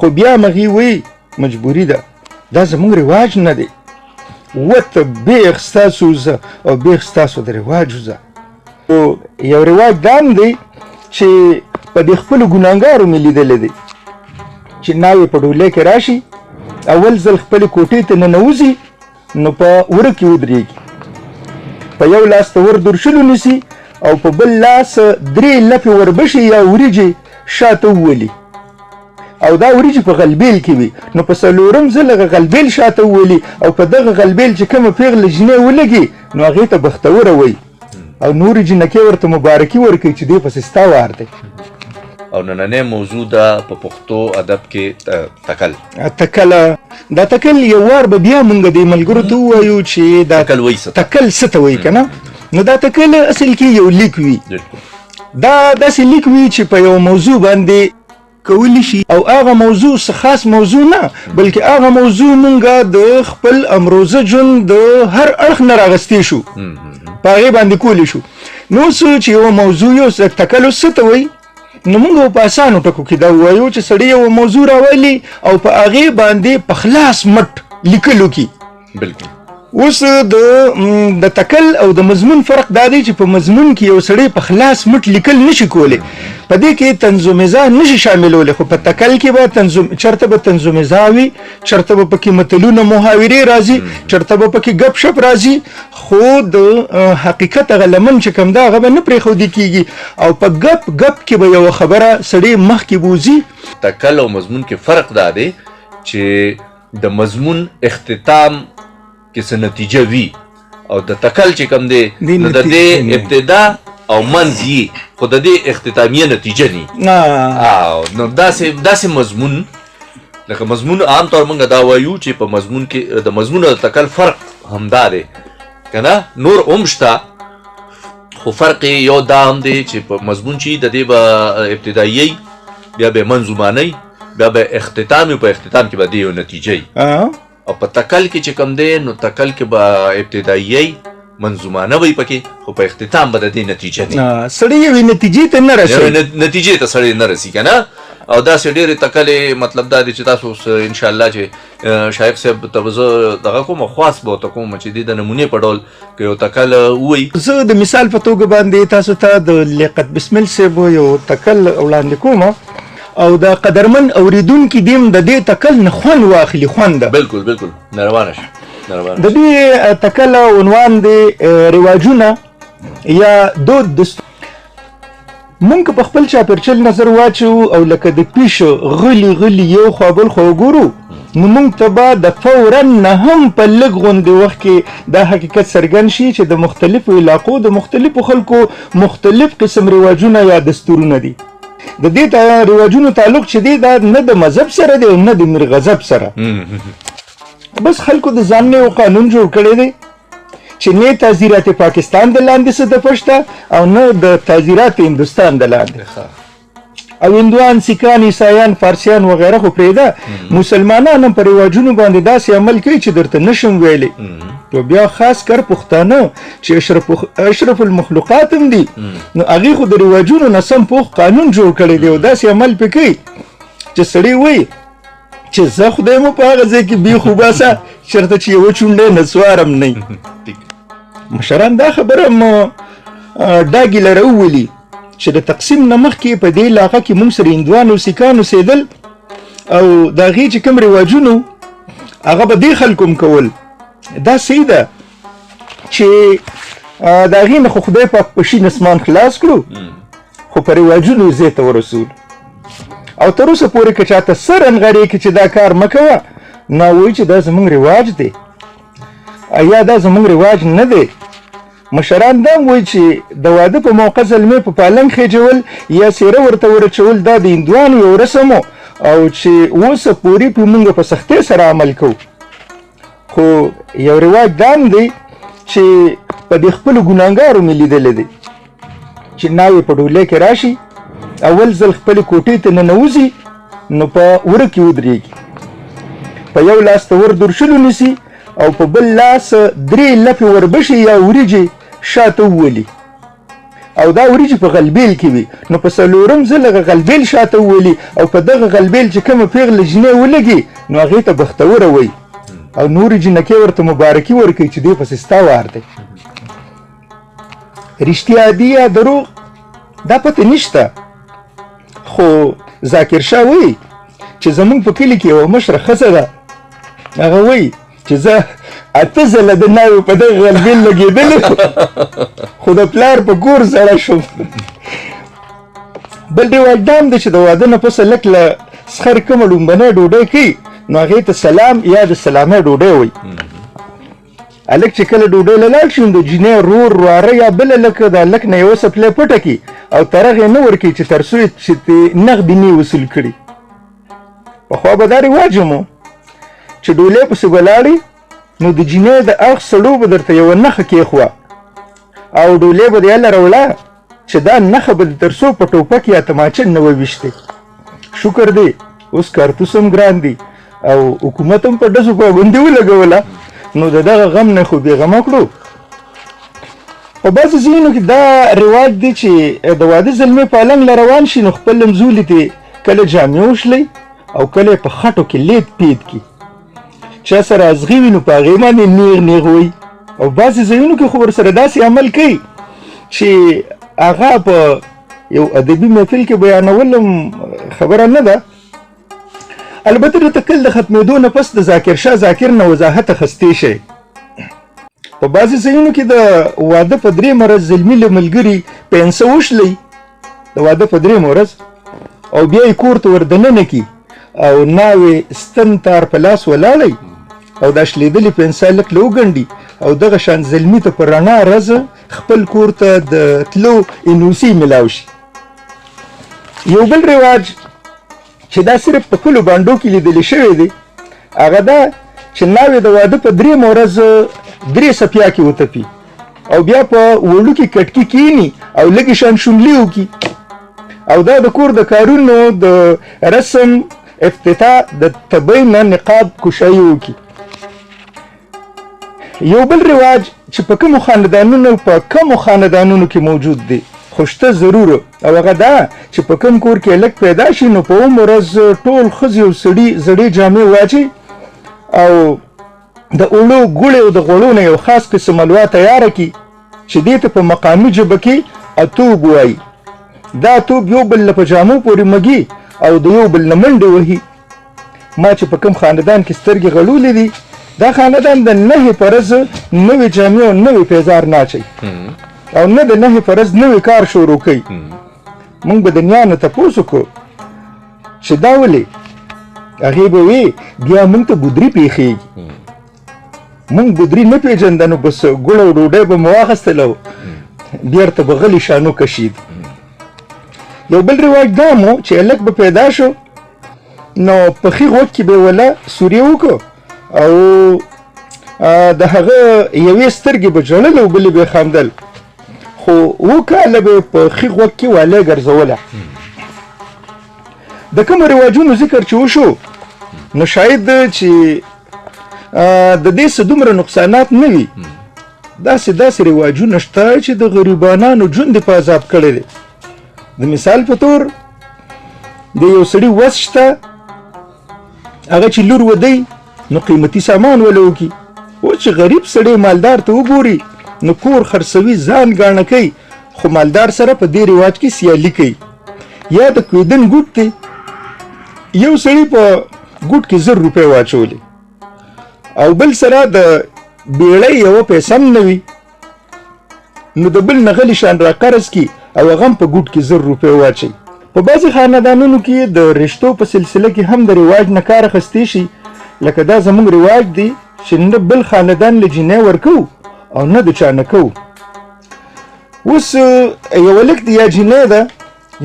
خو بیا مغې وایي مجبوري ده، دا زموږ رواج نه دی، وته بیخ ستاسو زه او بیخ ستاسو د رواج زه. خو یو رواج دا هم دی چې په دې خپلو ګناهګارو مې لیدلی دی چې ناوې په ډولۍ کې راشي، اول ځل خپلې کوټې ته ننوځي نو په وره کې ودرېږي، په یو لاس ته ور درشلو نیسي او په بل لاس 3 لپې وربشې یا وریجې شاته وولي او دا وریجې په غلبیل کې وي، نو په 4م ځل هغه غلبیل شاته وولي او په دغه غلبیل چې کومه پیغله جنۍ ولګي نو هغې ته بختوره وایي او نورې جنکې ورته مبارکي ورکوي چې دې پسې ستا وار دی. او نننۍ موضوع ده په پښتو ادب کې تکل. دا تکل یو وار به بیا مونږ دې ملګرو ته ووایو چې دا تکل څه ته وایي که نه. نو دا تکل اصل کې یو لیک وي، دا داسې لیک وي چې په یو موضوع باندې کولی شي او هغه موضوع څه خاص موضوع نه بلکې هغه موضوع مونږ د خپل امروزه ژوند د هر اړخ نه راغستې شو په هغې باندې کولی شو. نو څه چې یو موضوع یو تکل څه ته وایي نو موږ په اسانو ټکو کې دا ووایو چې سړی یو موضوع راولي او په هغې باندې په خلاص مټ لیکلو کې. بالکل. اوس د تکل او د مضمون فرق دا دی چې په مضمون کې یو سړی په خلاص مټ لیکل نشي کولی، په دې کې تنظیمزا نشي شاملولی، خو په تکل کې به چرته به تنظیمزا وي، چرته به پکې متلونه محاورې راځي، چرته به پکې ګپ شپ راځي، خو د حقیقت هغه لمن چې کوم ده هغه به نه پرېښودل کېږي او په ګپ کې به یوه خبره سړی مخکې بوځي. تکل او مضمون کې فرق دا دی چې د مضمون اختتام کې څه نتیجه وي او د تکل چې کوم دی نو د دې ابتدا او منځ یي خو د دې اختتامیه نتیجه ني. نو داسې مضمون لکه مضمون عام طور موږ دا وایو چې په مضمون کې د مضمون او د تکل فرق همدا دی که نه، نور هم شته خو فرق یو دا هم دی چې په مضمون چې د دې به ابتدایي بیا به منظومانۍ بیا به اختتام په اختتام کې به دې یو نتیجه یي او په تکل کې چې کوم دی نو تکل کې به ابتدایي منظومانه وي پکې خو په اختتام به د دې نتیجه نه سړی یوې نتیجې ته نه رسي، نتیجې ته سړی نه رسي که نه. او داسې ډېرې تکلې مطلب دا دی چې تاسو اوس انشاءالله چې شایق صاحب ته به زه دغه کوم خواص به ورته کوم چې دې د نمونې په ډول که یو تکل ووایي. زه د مثال په توګه باندې تاسو ته د لیاقت بسمل صاحب یو تکل وړاندې کوم او د قدرمن اوریدونکي دیم د دې تکل نه خوند واخلي. خوند بالکل نروانه شه. د دې تکل عنوان دی رواجونه یا دود دستور. مونږ په خپل چاپېرچل نظر واچو او لکه د پیشو غلی یو خوا بل خوا وګورو نو مونږ ته به د فورا نه هم په لږ غوندې وخت کې دا حقیقت څرګند شي چې د مختلفو علاقو د مختلفو خلکو مختلف قسم رواجونه یا دستورونه دي. د دې رواجونو تعلق چې دی دا نه د مذهب سره دی او نه د میرغضب سره، بس خلکو د ځان نه یو قانون جوړ کړی دی چې نه تعزیرات پاکستان د لاندې څه دفع شته او نه د تعزیرات هندوستان د لاندې. او هندوان، سیکان، عیسایان، فارسیان وغیره خو پرېږده، مسلمانان هم په رواجونو باندې داسې عمل کوي چې درته نشم ویلی. او بیا خاص کر پښتانه چې اشرف المخلوقات هم دي نو هغې خو د رواجونو نه سم پوخ قانون جوړ کړی دی او داسې عمل پې کوي چې سړی وایي چې زه خدای مو په هغه ځای کې بیخ وباسه چېرته چې یوه چونډی نسوارم نه. مشران دا خبره ډاګې لره وولي چې د تقسیم نه مخکې په دې علاقه کې موږ سره هندوان او سیکان اوسېدل او د هغې چې کوم رواجونه هغه به دې خلکو هم کول. دا صحیح ده چې د هغې نه خو خدای پاک په شین اسمان خلاص کړو خو په رواجونو یې ځای ته ورسول او تر اوسه پورې که چاته سر انغرې کړي چې دا کار مه کوه نو وایي چې دا زموږ رواج دی یا دا زموږ رواج نه دی. مشران دا هم وایي چې د واده په موقع زلمې په پالنګ خېجول یا څېره ورته ورچول دا د هندوانو یو رسم او چې اوسه پورې په موږ په سختۍ سره عمل کوو. خو یو رواج دا هم دی چې په دې خپلو ګناهګارو مې لیدلی دی چې ناوې په ډولۍ کې راشي اول ځل خپلې کوټې ته ننوځي نو په وره کې ودرېږي، په یو لاس ته ور درشلو نیسي او په بل لاس 3 لپې وربشې یا وریجې شاته وولي، او دا وریجې په غلبیل کې وي نو په څلورم ځل هغه غلبیل شاته وولي او په دغه غلبیل چې کومه پیغله جینۍ ولګي نو هغې ته بختوره وایي او نورې جینکې ورته مبارکي ورکوي چې دې پسې ستا وار دی. رښتیا دي یا دروغ دا پته نشته، خو ذاکر شاه وایي چې زمونږ په کلي کې یوه مشره ښځه ده، هغه وایي چې زه 8 ځله د ناوې په دغه غلبیل لګېدلی خو د پلار په کور زړه شوم. بل رواج دا هم دی چې د واده نه پسه لږ له سخر کومه ډومبنۍ ډوډۍ کوي نو هغې ته سلام یا د سلامۍ ډوډۍ وایي. هلک چې کله ډوډۍ له لاړ شي نو د جینۍ رور واره یا بله لکه د هلک نه یوه څپلۍ پټه کړي او ترغ یې نه ورکوي چې تر څو یې چې نغدې نه وصول کړي. پخوا به دا رواج هم و چې ډولۍ پسې به لاړې نو د جینۍ د اخ سړو به درته یوه نښه کېښوه او ډولۍ به دې هله راوړه چې دا نښه به د تر څو په ټوپک یا تماچه نه وویشتې. شکر دی اوس کارتوس هم ګران دي او حکومت هم په ډزو پابندي ولګوله نو د دغه غم نه خو بېغمه کړو. په بعضې ځایونو کې دا رواج دی چې د واده زلمې پالنګ له روان شي نو خپل لمزولي ته کله جامې وشلئ او کله په خټو کې لید پید کړي. چا سره ازغي وي نو په هغې باندې نیغ نیغ وایي او بعضې ځایونو کې خو ورسره داسې عمل کوي چې هغه په یو ادبي محفل کې بیانول هم خبره نه ده. البته د تکل د ختمېدو نه پس د ذاکر شاه ذاکر نه وضاحت اخیستی شي. په بعضې ځایونو کې د واده په 3 ورځ زلمي له ملګري پنسه وشلئ د واده په 3 ورځ او بیا یې کور ته ور دننه کړي او ناوې ستن تار په لاس ولاړئ او دا شلېدلې پنسه لږ له وګنډي او دغه شان زلمي ته په رڼا ورځ خپل کور ته د تلو انوسي میلاو شي. یو بل رواج چې دا صرف په کلو بانډو کې لیدلی شوی دی هغه دا چې ناوې د واده په 3 ورځ 3 څپیا کې وتپي او بیا په وړوکي کټکي کینی او لږې شان شونډلې وکړي او دا د کور د کارونو د رسم افتتاح د تبۍ نه نقاب کشایي وکړي. یو بل رواج چې په کومو خاندانونو کې موجود دی خو شته ضرور او هغه دا چې په کوم کور کې هلک پیدا شي نو په اوم ورځ ټول ښځې او سړي زړې جامې واچي او د اوړو ګوړې او د غوړو نه یو خاص قسم حلوا تیاره کړي چې دې ته په مقامي ژبه کې اتوب وایي. دا اتوب یو بل له په جامو پورې مږي او د یو بل نه منډې وهي. ما چې په کوم خاندان کې سترګې غړولې دي دا خاندان د 9 په ورځ نوې جامې او نوې پیزار نه اچوي او نه د 9 په ورځ نوې کار شروع کوي. موږ به د نیا نه تپوس وکړو چې دا ولې هغې به وي بیا موږ ته بودري پېښېږي. موږ بودري نه پېژنده نو بس ګوړه او ډوډۍ به مو واخیستل او بېرته به غلي شانو کشید. یو بل رواج دا مو چې هلک به پیدا شو نو په ښي غوږ کې به یې وله سوري وکړو او د هغه یوې سترګې به ژړل او بلې به یې خندل خو 7 کاله به په ښي غوږ کې والی ګرځوله. د کومو رواجونو ذکر چې وشو نو شاید چې د دې څه دومره نقصانات نه وي. داسې رواجونه شته چې د غریبانانو ژوند یې په عذاب کړی دی. د مثال په طور د یو سړي وس شته هغه چې لور ودی نو قیمتي سامان وله وکړي. اوس چې غریب سړی مالدار ته وګوري نو کور خرڅوي ځان ګاڼه کوي خو مالدار سره په دې رواج کې سیالي کوي. یا د کویدن ګوټ دی یو سړي په ګوټ کې 1000 روپۍ واچولې او بل سره د بیړۍ یوه پیسه هم نه وي نو د بل نه غلي شان را قرض کړي او هغه هم په ګوټ کې 1000 روپۍ واچوي. په بعضې خاندانونو کې د رشتو په سلسله کې هم د رواج نه کار اخیستی شي لکه دا زموږ رواج دی چې نه بل خاندان له جینۍ ورکوو او نه د چا نه کوو. اوس یو هلک دی یا جینۍ ده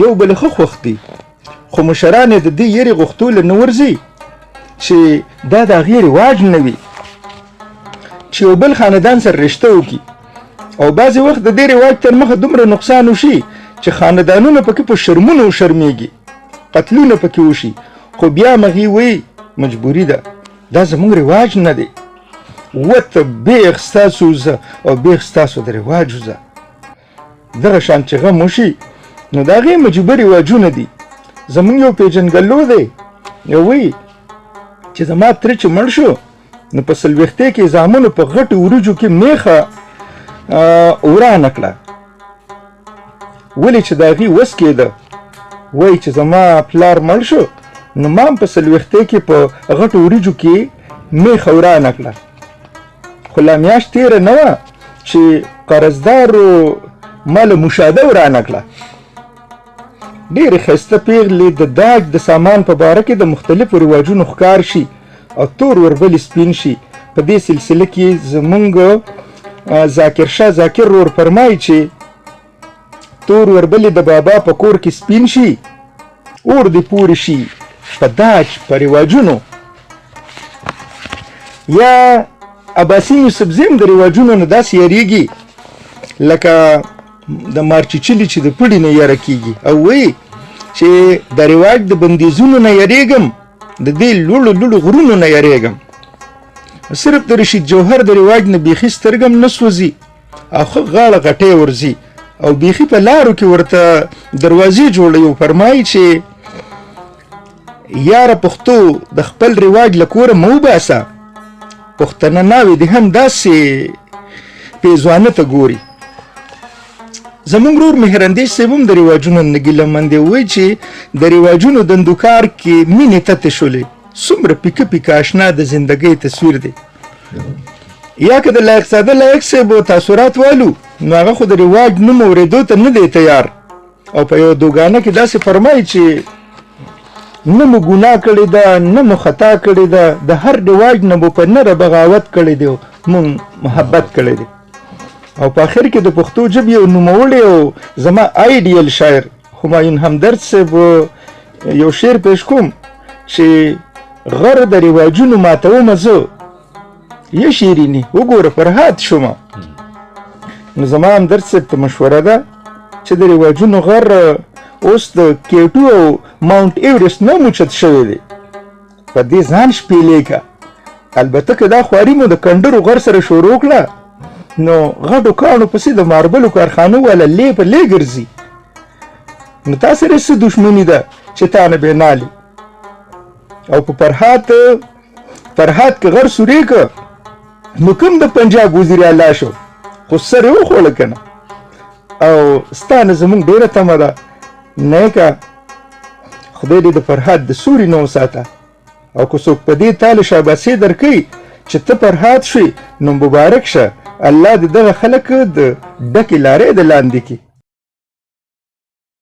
یو بل ښه خوښ دی خو مشران یې د دې یېرې غوښتو له نه ورځي چې دا د هغې رواج نه وي چې یو بل خاندان سره رشته وکړي او بعضې وخت د دې رواج تر مخه دومره نقصان وشي چې خاندانونه پکې په شرمونو وشرمېږي قتلونه پکې وشي خو بیا مغې وایي مجبوري ده دا زموږ رواج نه دی وته بیخ ستاسو وزه او بیخ ستاسو د رواج وزه. دغه شان چې غم وشي نو د هغې مجبه رواجونه دي. زمونږ یو پیژنګلو دی وایي چې زما تره چې مړ شو نو په څلوېښتۍ کې زامنو په غټو وریجو کې میخه ورانه کړه. ولې چې د هغې وس کېده وایي چې زما پلار مړ شو نو ما هم په څلوېښتۍ کې په غټو وریجو کې میخه ورانه کړه. خو لا میاشت تېره نه وه چې قرضدارو ما له مشاده ورانه کړه. ډېرې ښایسته پیغلې د داج د سامان په باره کې د مختلفو رواجونو ښکار شي او تور وربلې سپین شي. په دې سلسله کې زمونږ ذاکر شاه ذاکر ورور فرمایي چې تور وربلې د بابا په کور کې سپین شي اور دې پورې شي په داج په رواجونو. یا عباسي یوسفزي هم د رواجونو نه داسې یریږي لکه د مارچیچلي چې د پړي نه یره کېږي او وایي چې د رواج د بندیزونو نه یریږم د دې لوړو لوړو غرونو نه یریږم. صرف د رشید جوهر د رواج نه بیخي سترګم نه سوځي او ښه غاړه غټۍ ورځي او بیخي په لارو کې ورته دروازې جوړوي او فرمایي چې یاره پښتو د خپل رواج له کوره مه وباسه، پښتنه ناوې دې هم داسې پیزوانه ته ګوري. زمونږ ورور مهرندیش صاحب هم د رواجونو نه ګیلهمن دی. وایي چې د رواجونو دندوکار کې مینې تتې شولې څومره پیکه پیکه اشنا د زندګۍ تصویر دی. یا که د لایق ساده لایق صاحب تاثرات والو نو هغه خو د رواج نوم اورېدو ته نه دی تیار او په یو دوګانه کې داسې فرمایي چې نه مو ګناه کړې ده نه مو خطا کړې ده، د هر رواج نه مو په نره بغاوت کړی دی او مونږ محبت کړی دی. او په آخر کې د پښتو ژبې یو نوموړی او زما آیډیل شاعر همایون همدرد صاحب یو شعر پیش کوم چې غر د رواجونو ماتومه زه یه شیریني وګوره فرهاد شومه. نو زما همدرد صاحب ته مشوره ده چې د رواجونو غر اوس د کیټو او ماونټ ایورسټ نه موچت شوی دی، په دې ځان شپېلې که. البته که دا خواري مو د کنډرو غر سره شروع کړه نو غټو کاڼو پسې د ماربلو کارخانو والا لې په لې ګرځي. نو تا سره څه دښمني ده چې تا نه بې نالي. او په فرهاد که غر سورې که نو کوم د پنجاب وزیر اعلی شو خو سر یې وخوړه که نه. او ستا نه زمونږ ډېره تمه ده نیکه خدای دې د فرهاد د سوري نه وساته. او که څوک په دې تا له شاباسي درکوي چې ته فرهاد شوې نو مبارک شه، الله دې دغه خلک د ډکې لارې د لاندې کړي.